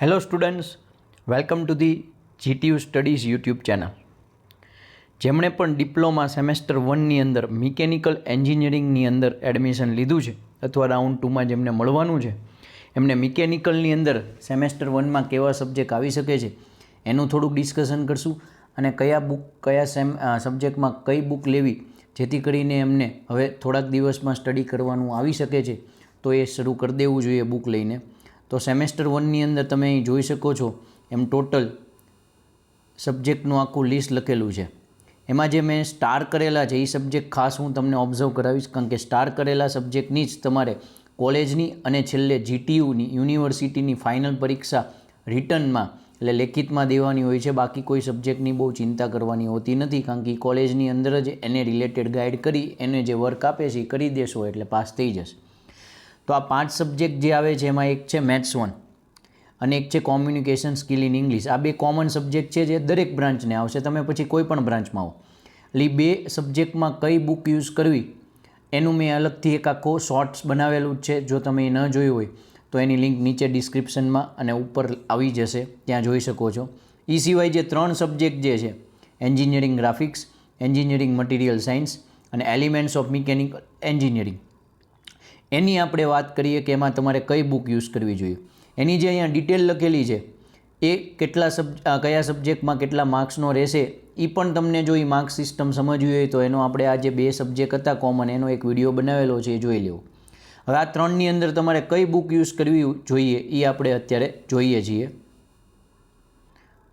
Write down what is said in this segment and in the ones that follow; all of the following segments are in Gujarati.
Hello students, welcome to the GTU studies YouTube channel. જેમણે પણ ડિપ્લોમા સેમેસ્ટર 1ની અંદર મિકેનિકલ એન્જિનિયરિંગની અંદર એડમિશન લીધું છે અથવા રાઉન્ડ 2માં જેમને મળવાનું છે, એમને મિકેનિકલની અંદર સેમેસ્ટર 1માં કેવા સબ્જેક્ટ આવી શકે છે એનું થોડુંક ડિસ્કશન કરશું અને કયા સબ્જેક્ટમાં કઈ બુક લેવી જેથી કરીને એમને હવે થોડાક દિવસમાં સ્ટડી કરવાનું આવી શકે છે તો એ શરૂ કરી દેવું જોઈએ બુક લઈને. તો સેમેસ્ટર 1ની અંદર તમે અહીં જોઈ શકો છો એમ ટોટલ સબ્જેક્ટનું આખું લિસ્ટ લખેલું છે. એમાં જે મેં સ્ટાર કરેલા છે એ સબ્જેક્ટ ખાસ હું તમને ઓબ્ઝર્વ કરાવીશ, કારણ કે સ્ટાર કરેલા સબ્જેક્ટની જ તમારે કોલેજની અને છેલ્લે GTUની યુનિવર્સિટીની ફાઇનલ પરીક્ષા રિટર્નમાં એટલે લેખિતમાં દેવાની હોય છે. બાકી કોઈ સબ્જેક્ટની બહુ ચિંતા કરવાની હોતી નથી, કારણ કે કોલેજની અંદર જ એને રિલેટેડ ગાઈડ કરી એને જે વર્ક આપે છે એ કરી દેશો એટલે પાસ થઈ જશે. તો આ 5 સબ્જેક્ટ જે આવે છે એમાં એક છે મેથ્સ 1 અને એક છે કોમ્યુનિકેશન સ્કિલ ઇન ઇંગ્લિશ. આ બે કોમન સબ્જેક્ટ છે જે દરેક બ્રાન્ચને આવશે, તમે પછી કોઈ પણ બ્રાન્ચમાં આવો. એટલે બે સબ્જેક્ટમાં કઈ બુક યુઝ કરવી એનું મેં અલગથી એક આખો શોર્ટ્સ બનાવેલું જ છે. જો તમે એ ન જોયું હોય તો એની લિંક નીચે ડિસ્ક્રિપ્શનમાં અને ઉપર આવી જશે, ત્યાં જોઈ શકો છો. એ સિવાય જે 3 સબ્જેક્ટ જે છે engineering graphics, engineering material science અને એલિમેન્ટ્સ ઓફ મિકેનિકલ એન્જિનિયરિંગ, એની આપણે વાત કરીએ કે એમાં તમારે કઈ બુક યુઝ કરવી જોઈએ. એની જે અહીંયા ડિટેલ લખેલી છે એ કયા સબ્જેક્ટમાં કેટલા માર્ક્સનો રહેશે એ પણ તમને જો એ માર્ક્સ સિસ્ટમ સમજવી હોય તો એનો આપણે આ જે 2 સબ્જેક્ટ હતા કોમન એનો એક વિડીયો બનાવેલો છે, એ જોઈ લેવો. હવે આ 3ની અંદર તમારે કઈ બુક યુઝ કરવી જોઈએ એ આપણે અત્યારે જોઈએ છીએ.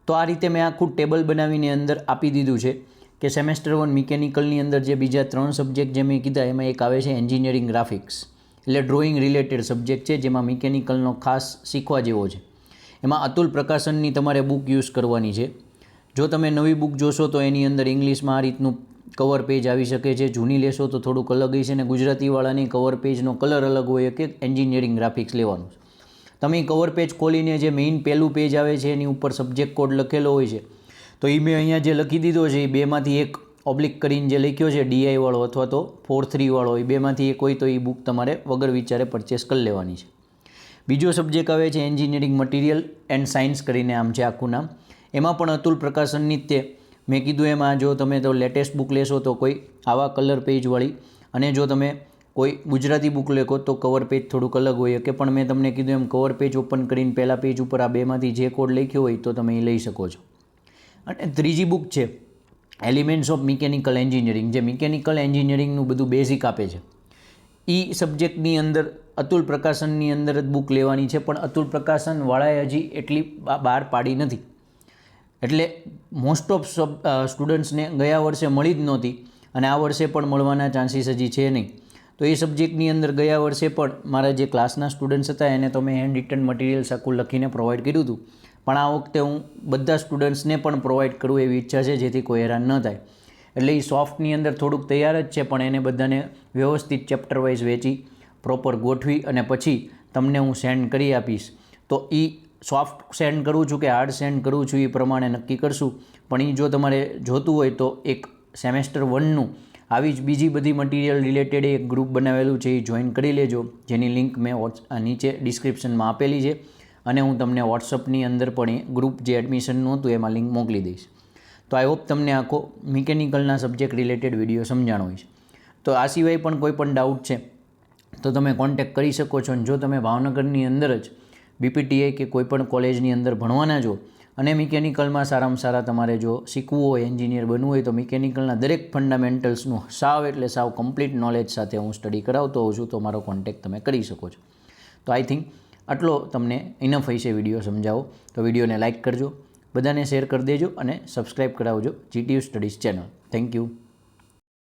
તો આ રીતે મેં આખું ટેબલ બનાવીને અંદર આપી દીધું છે કે સેમેસ્ટર 1 મિકેનિકલની અંદર જે બીજા 3 સબ્જેક્ટ જે મેં કીધા એમાં એક આવે છે એન્જિનિયરિંગ ગ્રાફિક્સ, એટલે ડ્રોઈંગ રિલેટેડ સબ્જેક્ટ છે જેમાં મિકેનિકલનો ખાસ શીખવા જેવો છે. એમાં અતુલ પ્રકાશનની તમારે બુક યુઝ કરવાની છે. જો તમે નવી બુક જોશો તો એની અંદર ઇંગ્લિશમાં આ રીતનું કવર પેજ આવી શકે છે, જૂની લેશો તો થોડુંક અલગ હશે અને ગુજરાતીવાળાની કવર પેજનો કલર અલગ હોય કે એન્જિનિયરિંગ ગ્રાફિક્સ લેવાનું છે. તમે કવર પેજ ખોલીને જે મેઇન પહેલું પેજ આવે છે એની ઉપર સબ્જેક્ટ કોડ લખેલો હોય છે, તો એ મેં અહીંયા જે લખી દીધો છે એ બેમાંથી એક ઓબ્લિક કરીને જે લખ્યો છે DI વાળો અથવા તો 4-3 વાળો, એ બેમાંથી એક હોય તો એ બુક તમારે વગર વિચારે પરચેસ કરી લેવાની છે. બીજો સબ્જેક્ટ આવે છે એન્જિનિયરિંગ મટીરિયલ એન્ડ સાયન્સ કરીને આમ છે આખું નામ. એમાં પણ અતુલ પ્રકાશનની જ તે મેં કીધું એમાં જો તમે તો લેટેસ્ટ બુક લેશો તો કોઈ આવા કલર પેજવાળી, અને જો તમે કોઈ ગુજરાતી બુક લેખો તો કવર પેજ થોડુંક અલગ હોય કે, પણ મેં તમને કીધું એમ કવર પેજ ઓપન કરીને પહેલા પેજ ઉપર આ બેમાંથી જે કોડ લખ્યો હોય તો તમે એ લઈ શકો છો. અને ત્રીજી બુક છે એલિમેન્ટ્સ ઓફ મિકેનિકલ એન્જિનિયરિંગ, જે મિકેનિકલ એન્જિનિયરિંગનું બધું બેઝિક આપે છે. એ સબ્જેક્ટની અંદર અતુલ પ્રકાશનની અંદર જ બુક લેવાની છે, પણ અતુલ પ્રકાશનવાળાએ હજી એટલી બહાર પાડી નથી, એટલે મોસ્ટ ઓફ સ્ટુડન્ટ્સને ગયા વર્ષે મળી જ નહોતી અને આ વર્ષે પણ મળવાના ચાન્સીસ હજી છે નહીં. તો એ સબ્જેક્ટની અંદર ગયા વર્ષે પણ મારા જે ક્લાસના સ્ટુડન્ટ્સ હતા એને તો મેં હેન્ડ રિટન મટીરિયલ્સ આખું લખીને પ્રોવાઈડ કર્યું હતું, પણ આ વખતે હું બધા સ્ટુડન્ટ્સને પણ પ્રોવાઈડ કરું એવી ઈચ્છા છે જેથી કોઈ હેરાન ન થાય. એટલે એ સોફ્ટની અંદર થોડુંક તૈયાર જ છે, પણ એને બધાને વ્યવસ્થિત ચેપ્ટર વાઇઝ વેચી પ્રોપર ગોઠવી અને પછી તમને હું સેન્ડ કરી આપીશ. તો એ સોફ્ટ સેન્ડ કરું છું કે હાર્ડ સેન્ડ કરું છું એ પ્રમાણે નક્કી કરશું. પણ એ જો તમારે જોતું હોય તો એક સેમેસ્ટર 1નું આવી જ બીજી બધી મટીરિયલ રિલેટેડ એક ગ્રુપ બનાવેલું છે, એ જોઈન કરી લેજો, જેની લિંક મેં નીચે ડિસ્ક્રિપ્શનમાં આપેલી છે અને હું તમને વોટ્સઅપની અંદર પણ એ ગ્રુપ જે એડમિશનનું હતું એમાં લિંક મોકલી દઈશ. તો આઈ હોપ તમને આખો મિકેનિકલના સબ્જેક્ટ રિલેટેડ વિડીયો સમજાણો હોય છે. તો આ સિવાય પણ કોઈ પણ ડાઉટ છે તો તમે કોન્ટેક્ટ કરી શકો છો. અને જો તમે ભાવનગરની અંદર જ BPTI કે કોઈ પણ કોલેજની અંદર ભણવાના છો અને મિકેનિકલમાં સારામાં સારા તમારે જો શીખવું હોય, એન્જિનિયર બનવું હોય, તો મિકેનિકલના દરેક ફંડામેન્ટલ્સનું સાવ એટલે સાવ કમ્પ્લીટ નોલેજ સાથે હું સ્ટડી કરાવતો હોઉં છું, તો મારો કોન્ટેક્ટ તમે કરી શકો છો. તો આઈ થિંક આટલો તમને ઇનફ હશે વિડીયો સમજાવો. તો વિડીયોને લાઇક કરજો, બધાને શેર કરી દેજો અને સબસ્ક્રાઈબ કરાવજો GTU studies channel. Thank you.